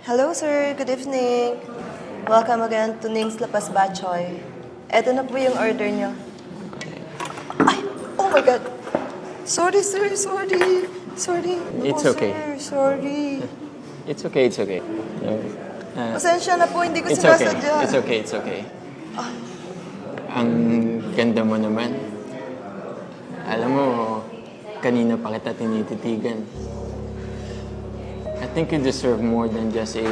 Hello, sir. Good evening. Welcome again to Ning's Lapas Bachoy. Eto na po yung order nyo. Ay! Oh my God! Sorry, sir. Sorry. Sorry. It's okay. Sir. Sorry. It's okay, it's okay. Pasensya na po. Hindi ko It's okay, sinasadya. it's okay. Ang ganda mo naman. Alam mo, kanina pa kita tinititigan. I think you deserve more than just a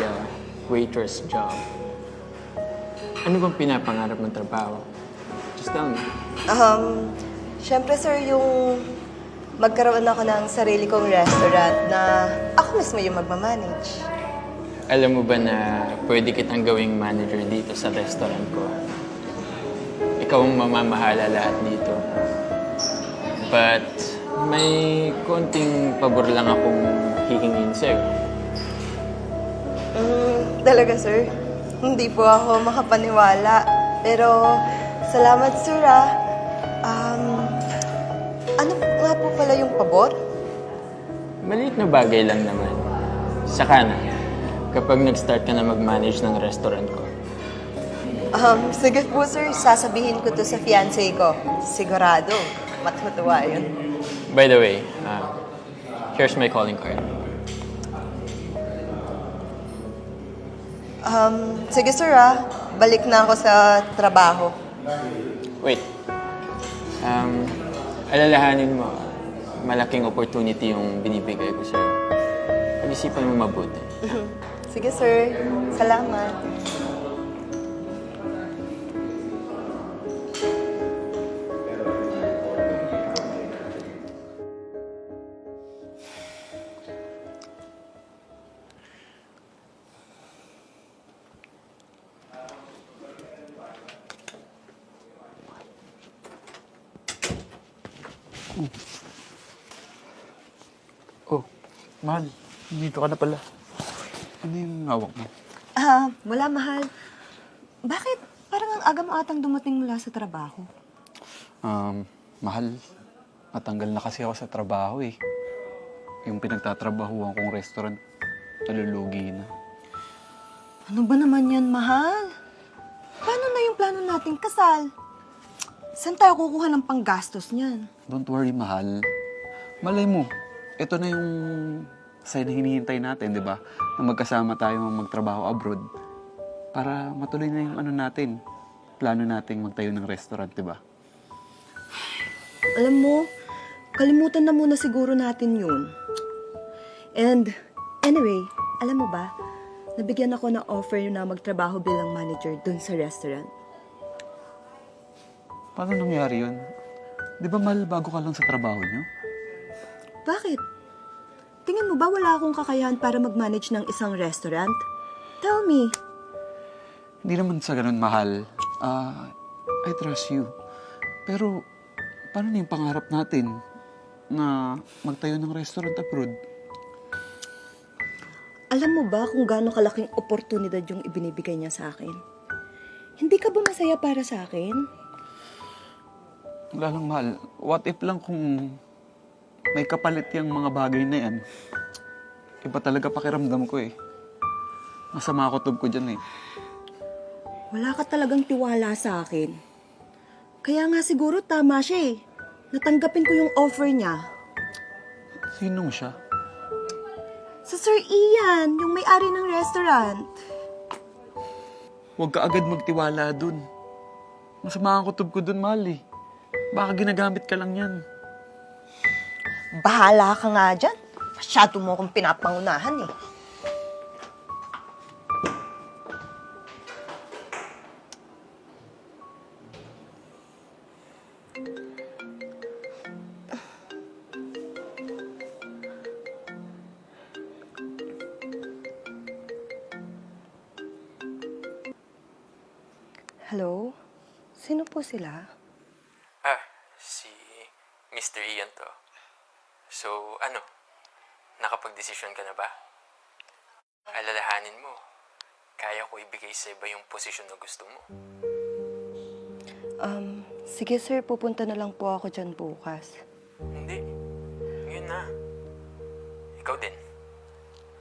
waitress job. Ano bang pinapangarap mong trabaho? Just tell me. Siyempre, sir, yung magkaroon ako ng sarili kong restaurant na ako mismo yung magmamanage. Alam mo ba na pwede kitang gawing manager dito sa restaurant ko? Ikaw ang mamamahala lahat dito. But may konting pabor lang akong hihingin sa'yo. Talaga, sir? Hindi po ako makapaniwala. Pero, salamat, sir, ano nga po pala yung pabor? Maliit na bagay lang naman. Saka na, kapag nag-start ka na mag-manage ng restaurant ko. Sige po, sir. Sasabihin ko to sa fiancé ko. Sigurado. Matutuwa yun. By the way, here's my calling card. Sige, sir, balik na ako sa trabaho. Wait. Alalahanin mo, malaking opportunity yung binibigay ko sa'yo. Pag-isipan mo mabuti. Sige, sir. Salamat. Oh, mahal. Dito ka na pala. Ano yung hawak mo? Wala, mahal. Bakit? Parang ang aga mo atang dumating mula sa trabaho. Mahal. Natanggal na kasi ako sa trabaho eh. Yung pinagtatrabahuan kong restaurant, nalulugi na. Ano ba naman yan, mahal? Paano na yung plano nating kasal? Saan tayo kukuha ng panggastos niyan? Don't worry, mahal. Malay mo, ito na yung sign na hinihintay natin, di ba? Na magkasama tayo magtrabaho abroad. Para matuloy na yung ano natin. Plano nating magtayo ng restaurant, di ba? Alam mo, kalimutan na muna siguro natin yun. And anyway, alam mo ba, nabigyan ako ng offer na magtrabaho bilang manager dun sa restaurant. Paano nangyari yun? Di ba mahal bago ka lang sa trabaho niyo? Bakit? Tingin mo ba wala akong kakayahan para mag-manage ng isang restaurant? Tell me. Hindi naman sa ganun, mahal. I trust you. Pero, paano na yung pangarap natin na magtayo ng restaurant abroad? Alam mo ba kung gaano kalaking oportunidad yung ibinibigay niya sa akin? Hindi ka ba masaya para sa akin? Wala lang, mahal. What if lang kung may kapalit yung mga bagay na yan? Iba talaga pakiramdam ko eh. Masama ako tub ko dyan eh. Wala ka talagang tiwala sa akin. Kaya nga siguro tama siya eh. Natanggapin ko yung offer niya. Sinong siya? Sa Sir Ian, yung may-ari ng restaurant. Huwag ka agad magtiwala dun. Masama ang kutob ko dun, mahal eh. Baka ginagamit ka lang yan. Bahala ka nga dyan. Masyado mo akong pinapangunahan eh. Hello? Sino po sila? Si Mr. Ian to. So, ano? Nakapag-desisyon ka na ba? Alalahanin mo, kaya ko ibigay sa iba yung posisyon na gusto mo. Sige sir, pupunta na lang po ako dyan bukas. Hindi. Ngayon na. Ikaw din.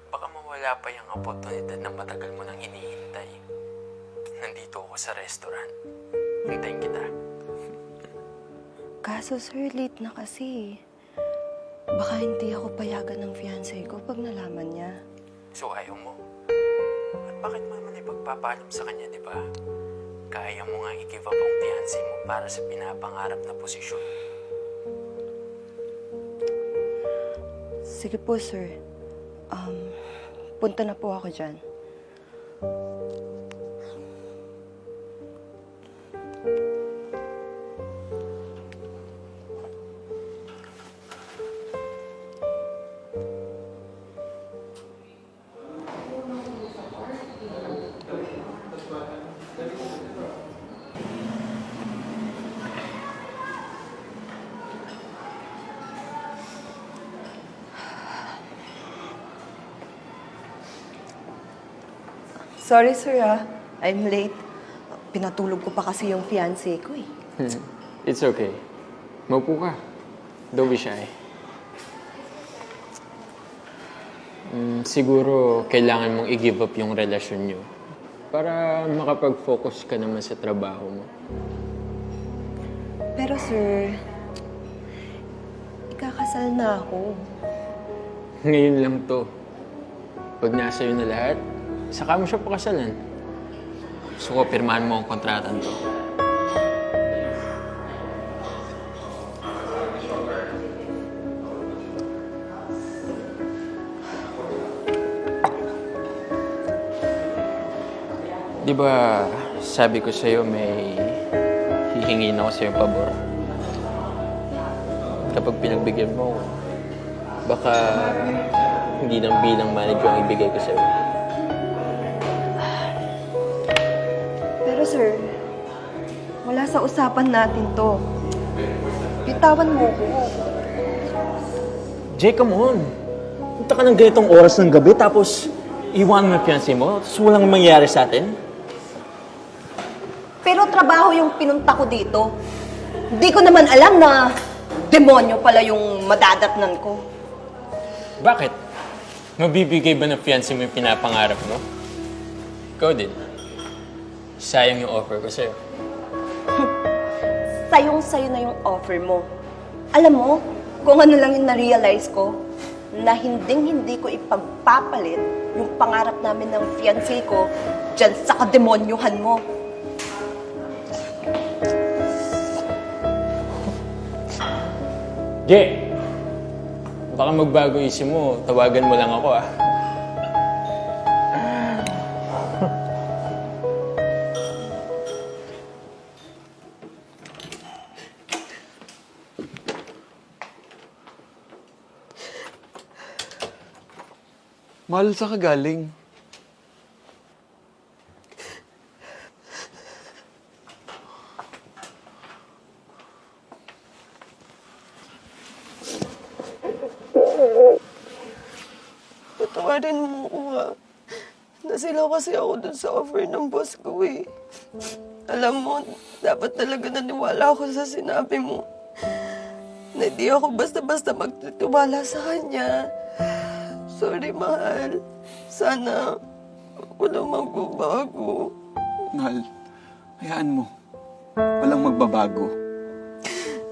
Baka mawala wala pa yung oportunidad na matagal mo nang hinihintay. Nandito ako sa restaurant. Hintayin kita. Kaso sir, late na kasi. Baka hindi ako payagan ng fiancé ko pag nalaman niya. So ayaw mo? At bakit mo naman ipagpapaalam sa kanya, di ba? Kaya mo nga i-give up ang fiancé mo para sa pinapangarap na posisyon. Sige po sir. Punta na po ako dyan. Sorry sir I'm late. Pinatulog ko pa kasi yung fiancé ko eh. It's okay. Maupo ka. Don't be shy. Siguro kailangan mong i-give up yung relasyon nyo para makapag-focus ka naman sa trabaho mo. Pero sir, ikakasal na ako. Ngayon lang to. Pag nasa na lahat, saka mo siya pakasalan. Gusto ko, pirmahan mo ang kontratan to. Di ba, sabi ko sa'yo may hihingin ako sa'yo pabor. Kapag pinagbigyan mo, baka hindi nang bilang manager ang ibigay ko sa'yo. Pero sir, wala sa usapan natin to. Bitawan mo ko. Jay, come on. Punta ka ng ganitong oras ng gabi tapos iwan mo yung fiancé mo tapos walang mangyayari sa atin? Pero trabaho yung pinunta ko dito. Hindi ko naman alam na demonyo pala yung madadatnan ko. Bakit? Mabibigay ba ng fiancé mo yung pinapangarap mo? Ikaw din. Sayang yung offer ko sa'yo. Sayong-sayo na yung offer mo. Alam mo, kung ano lang yung na-realize ko, na hinding-hindi ko ipagpapalit yung pangarap namin ng fiancé ko dyan sa kademonyuhan mo. Jay! Baka magbago isip mo, tawagan mo lang ako ah. Mahal, sa kagaling. Patawarin mo ko Nasilaw kasi ako dun sa offer ng boss ko eh. Alam mo, dapat talaga naniwala ako sa sinabi mo. Na di ako basta-basta magtitiwala sa kanya. Sorry, mahal. Sana walang magbabago. Mahal, hayaan mo. Walang magbabago.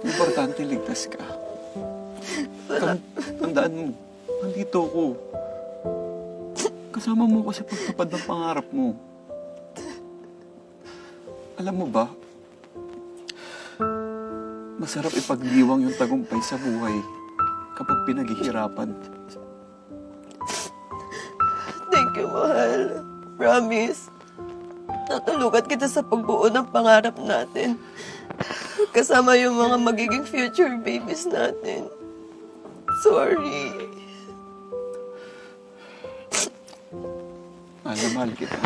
Importante, ligtas ka. Tandaan mo, nandito ako. Kasama mo ko sa pagtupad ng pangarap mo. Alam mo ba, masarap ipagdiwang yung tagumpay sa buhay kapag pinaghihirapan. Thank you, mahal. Promise. Natulungan kita sa pagbuo ng pangarap natin. Kasama yung mga magiging future babies natin. Sorry. Mahal na mahal kita.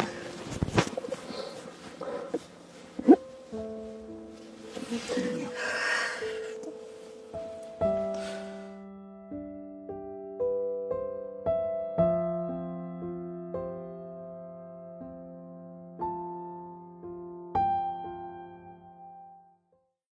Iyak.